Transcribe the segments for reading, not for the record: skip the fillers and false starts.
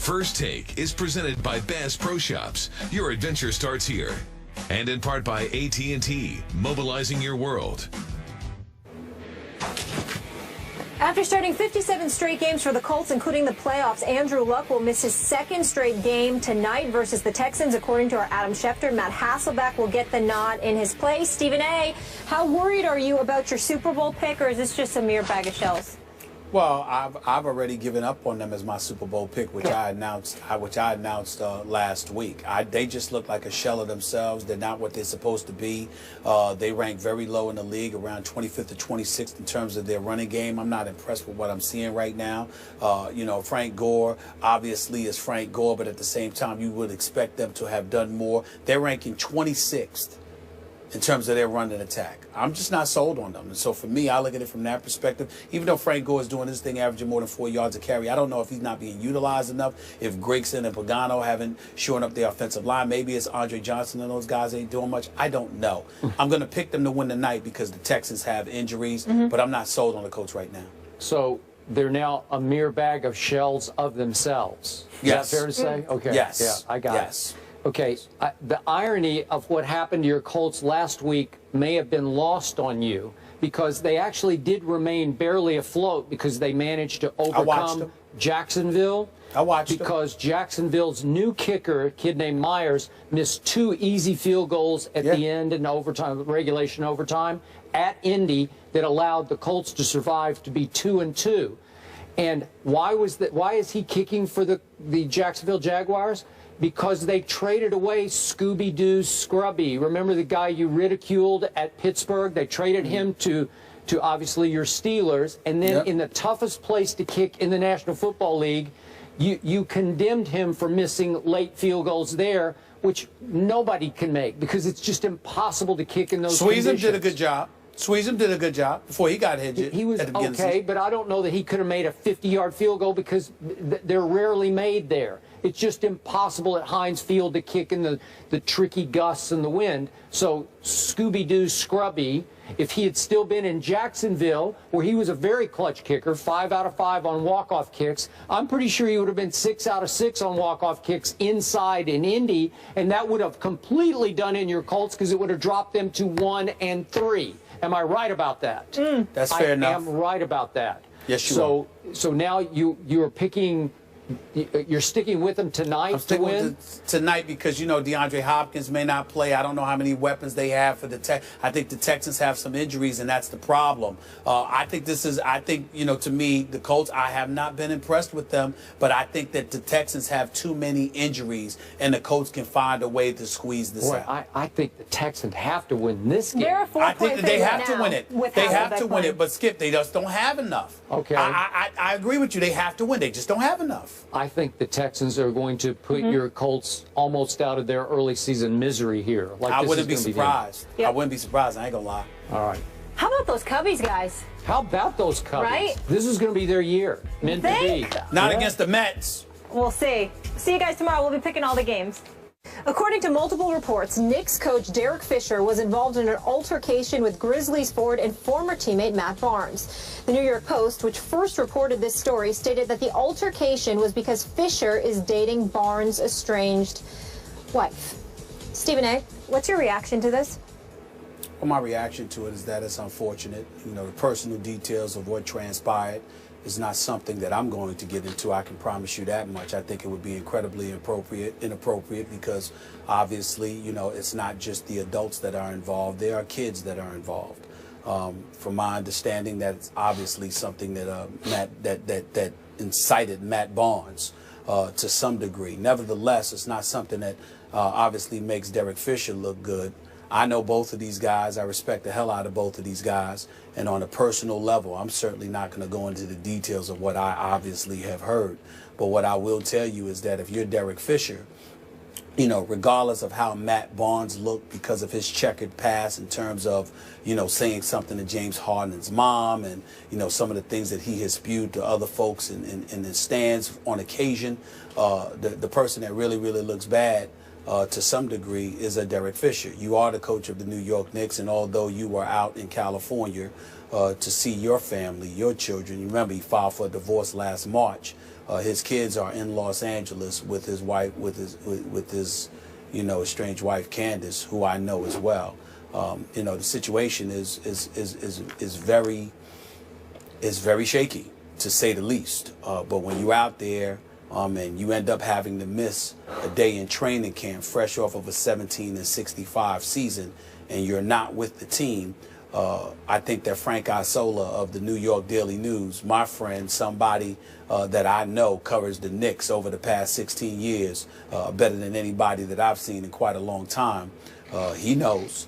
First Take is presented by Bass Pro Shops. Your adventure starts here. And in part by AT&T, mobilizing your world. After starting 57 straight games for the Colts, including the playoffs, Andrew Luck will miss his second straight game tonight versus the Texans. According to our Adam Schefter, Matt Hasselbeck will get the nod in his place. Stephen A., how worried are you about your Super Bowl pick, or is this just a mere bag of shells? Well, I've already given up on them as my Super Bowl pick, which I announced last week. They just look like a shell of themselves. They're not what they're supposed to be. They rank very low in the league, around 25th or 26th in terms of their running game. I'm not impressed with what I'm seeing right now. You know, Frank Gore obviously is Frank Gore, but at the same time, you would expect them to have done more. They're ranking 26th. In terms of their run and attack. I'm just not sold on them. And so for me, I look at it from that perspective. Even though Frank Gore is doing his thing, averaging more than 4 yards a carry, I don't know if he's not being utilized enough, if Gregson and Pagano haven't shown up the offensive line. Maybe it's Andre Johnson and those guys ain't doing much. I don't know. I'm going to pick them to win tonight because the Texans have injuries, but I'm not sold on the Coach right now. So they're now a mere bag of shells of themselves. Is that fair to say? Okay. Yes. Yeah, I got it. Okay, the irony of what happened to your Colts last week may have been lost on you because they actually did remain barely afloat because they managed to overcome Jacksonville. I watched them. Because Jacksonville's new kicker, a kid named Myers, missed 2 easy field goals at the end in overtime, regulation overtime, at Indy that allowed the Colts to survive to be 2-2. And why is he kicking for the Jacksonville Jaguars? Because they traded away Scooby-Doo Scrubby. Remember the guy you ridiculed at Pittsburgh? They traded him to obviously your Steelers. And then in the toughest place to kick in the National Football League, you condemned him for missing late field goals there, which nobody can make because it's just impossible to kick in those conditions. Did a good job. Sweezum did a good job before he got hit. He was okay, but I don't know that he could have made a 50-yard field goal because they're rarely made there. It's just impossible at Heinz Field to kick in the tricky gusts and the wind. So Scooby-Doo Scrubby, if he had still been in Jacksonville, where he was a very clutch kicker, 5 out of 5 on walk-off kicks, I'm pretty sure he would have been 6 out of 6 on walk-off kicks inside in Indy, and that would have completely done in your Colts because it would have dropped them to 1-3. Am I right about that? That's fair enough. I am right about that. Yes, you are. So now you're picking. You're sticking with them tonight to win? Tonight because, you know, DeAndre Hopkins may not play. I don't know how many weapons they have for the I think the Texans have some injuries, and that's the problem. I think, you know, to me, the Colts, I have not been impressed with them, but I think that the Texans have too many injuries, and the Colts can find a way to squeeze this out. I think the Texans have to win this game. They're a 4-point I think that they have to win it. They have to win it, but Skip, they just don't have enough. Okay. I agree with you. They have to win. They just don't have enough. I think the Texans are going to put your Colts almost out of their early season misery here. I wouldn't be surprised. I wouldn't be surprised. I ain't gonna lie. All right. How about those Cubbies, guys? How about those Cubbies? Right? This is going to be their year. Meant to be. Not against the Mets. We'll see. See you guys tomorrow. We'll be picking all the games. According to multiple reports, Knicks coach Derek Fisher was involved in an altercation with Grizzlies forward and former teammate Matt Barnes. The New York Post, which first reported this story, stated that the altercation was because Fisher is dating Barnes' estranged wife. Stephen A., what's your reaction to this? Well, my reaction to it is that it's unfortunate. You know, the personal details of what transpired is not something that I'm going to get into. I can promise you that much. I think it would be incredibly inappropriate because obviously, you know, it's not just the adults that are involved. There are kids that are involved. From my understanding, that's obviously something that that incited Matt Barnes to some degree. Nevertheless, it's not something that obviously makes Derek Fisher look good. I know both of these guys. I respect the hell out of both of these guys. And on a personal level, I'm certainly not going to go into the details of what I obviously have heard. But what I will tell you is that if you're Derek Fisher, you know, regardless of how Matt Barnes looked because of his checkered past in terms of, you know, saying something to James Harden's mom and, you know, some of the things that he has spewed to other folks in the stands on occasion, the person that really looks bad to some degree is a Derek Fisher. You are the coach of the New York Knicks, and although you were out in California to see your family, your children, you remember he filed for a divorce last March. His kids are in Los Angeles with his wife, with his estranged wife Candace, who I know as well. The situation is very shaky, to say the least. But when you're out there and you end up having to miss a day in training camp, fresh off of a 17-65 season, and you're not with the team, I think that Frank Isola of the New York Daily News, my friend, somebody that I know covers the Knicks over the past 16 years, better than anybody that I've seen in quite a long time, he knows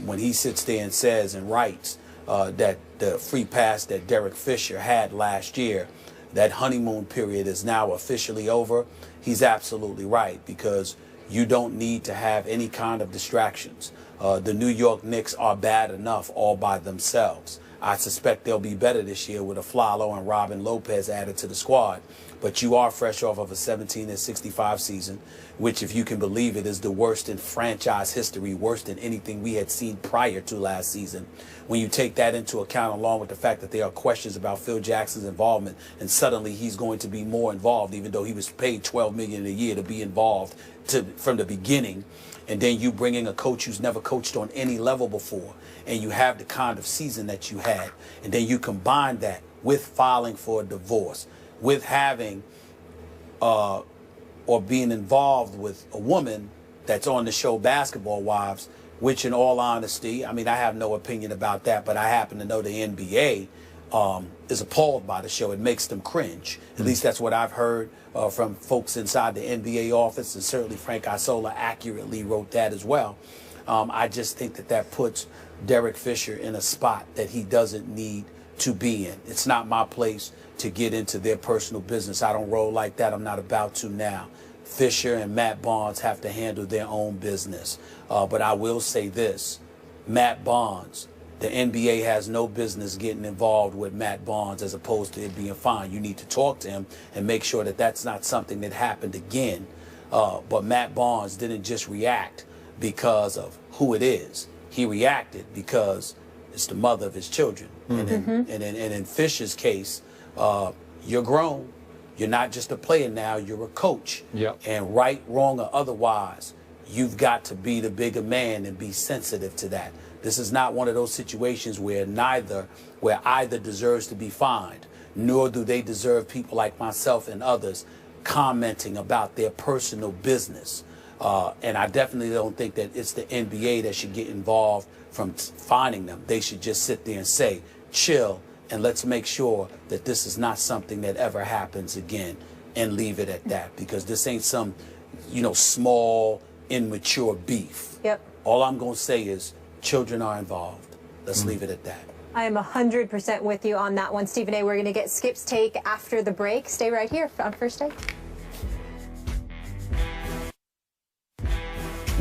when he sits there and says and writes that the free pass that Derek Fisher had last year, that honeymoon period is now officially over. He's absolutely right, because you don't need to have any kind of distractions. The New York Knicks are bad enough all by themselves. I suspect they'll be better this year with Aflalo and Robin Lopez added to the squad. But you are fresh off of a 17-65 season, which, if you can believe it, is the worst in franchise history, worse than anything we had seen prior to last season. When you take that into account, along with the fact that there are questions about Phil Jackson's involvement, and suddenly he's going to be more involved, even though he was paid $12 million a year to be involved from the beginning. And then you bring in a coach who's never coached on any level before, and you have the kind of season that you had, and then you combine that with filing for a divorce, with having or being involved with a woman that's on the show Basketball Wives, which, in all honesty, I mean, I have no opinion about that, but I happen to know the NBA is appalled by the show. It makes them cringe. At least that's what I've heard from folks inside the NBA office, and certainly Frank Isola accurately wrote that as well. I just think that puts Derek Fisher in a spot that he doesn't need to be in. It's not my place to get into their personal business. I don't roll like that. I'm not about to now. Fisher and Matt Barnes have to handle their own business. But I will say this, Matt Barnes, the NBA has no business getting involved with Matt Barnes as opposed to it being fine. You need to talk to him and make sure that that's not something that happened again. But Matt Barnes didn't just react because of who it is. He reacted because it's the mother of his children. And in Fisher's case, you're grown. You're not just a player now, you're a coach. Yep. And right, wrong, or otherwise, you've got to be the bigger man and be sensitive to that. This is not one of those situations where either deserves to be fined, nor do they deserve people like myself and others commenting about their personal business. And I definitely don't think that it's the NBA that should get involved from fining them. They should just sit there and say, chill, and let's make sure that this is not something that ever happens again, and leave it at that, because this ain't some, small, immature beef. Yep. All I'm going to say is children are involved. Let's leave it at that. I am 100% with you on that one, Stephen A. We're going to get Skip's take after the break. Stay right here on First Take.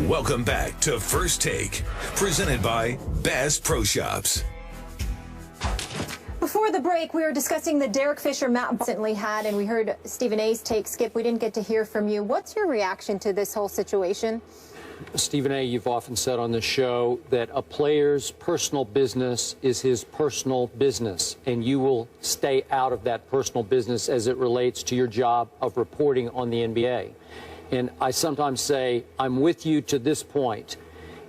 Welcome back to First Take, presented by Bass Pro Shops. Before the break, we were discussing the Derek Fisher Matt recently had, and we heard Stephen A.'s take. Skip, we didn't get to hear from you. What's your reaction to this whole situation? Stephen A., you've often said on the show that a player's personal business is his personal business, and you will stay out of that personal business as it relates to your job of reporting on the NBA. And I sometimes say, I'm with you to this point.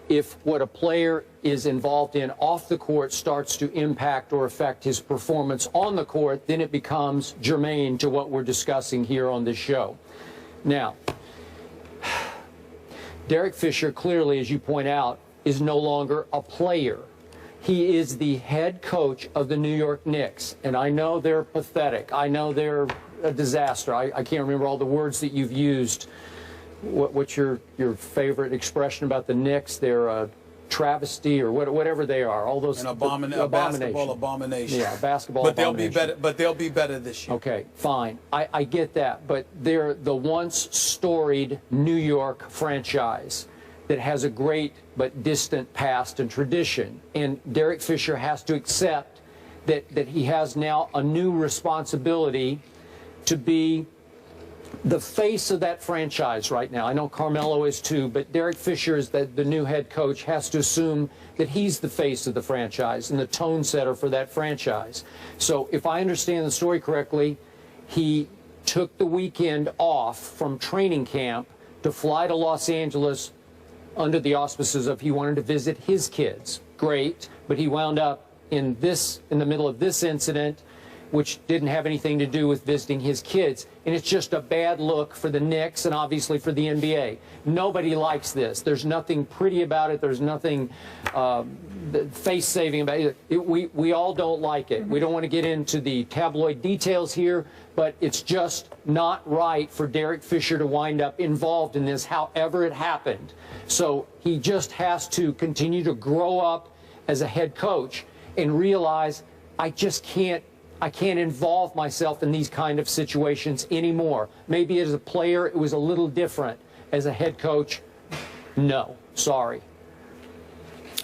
If what a player is involved in off the court starts to impact or affect his performance on the court, then it becomes germane to what we're discussing here on this show. Now, Derek Fisher, clearly, as you point out, is no longer a player. He is the head coach of the New York Knicks. And I know they're pathetic. I know they're a disaster. I can't remember all the words that you've used. What's your favorite expression about the Knicks? They're a travesty or whatever they are. All those a basketball abomination. Yeah, basketball but abomination. They'll be better this year. Okay, fine. I get that, but they're the once storied New York franchise that has a great but distant past and tradition. And Derek Fisher has to accept that he has now a new responsibility to be the face of that franchise right now. I know Carmelo is too, but Derek Fisher, is the new head coach, has to assume that he's the face of the franchise and the tone setter for that franchise. So if I understand the story correctly, he took the weekend off from training camp to fly to Los Angeles under the auspices of he wanted to visit his kids. Great, but he wound up in the middle of this incident, which didn't have anything to do with visiting his kids. And it's just a bad look for the Knicks and obviously for the NBA. Nobody likes this. There's nothing pretty about it. There's nothing face-saving about it. We all don't like it. We don't want to get into the tabloid details here, but it's just not right for Derek Fisher to wind up involved in this, however it happened. So he just has to continue to grow up as a head coach and realize, I can't involve myself in these kind of situations anymore. Maybe as a player, it was a little different. As a head coach, no, sorry.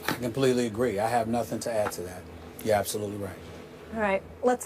I completely agree. I have nothing to add to that. You're absolutely right. All right.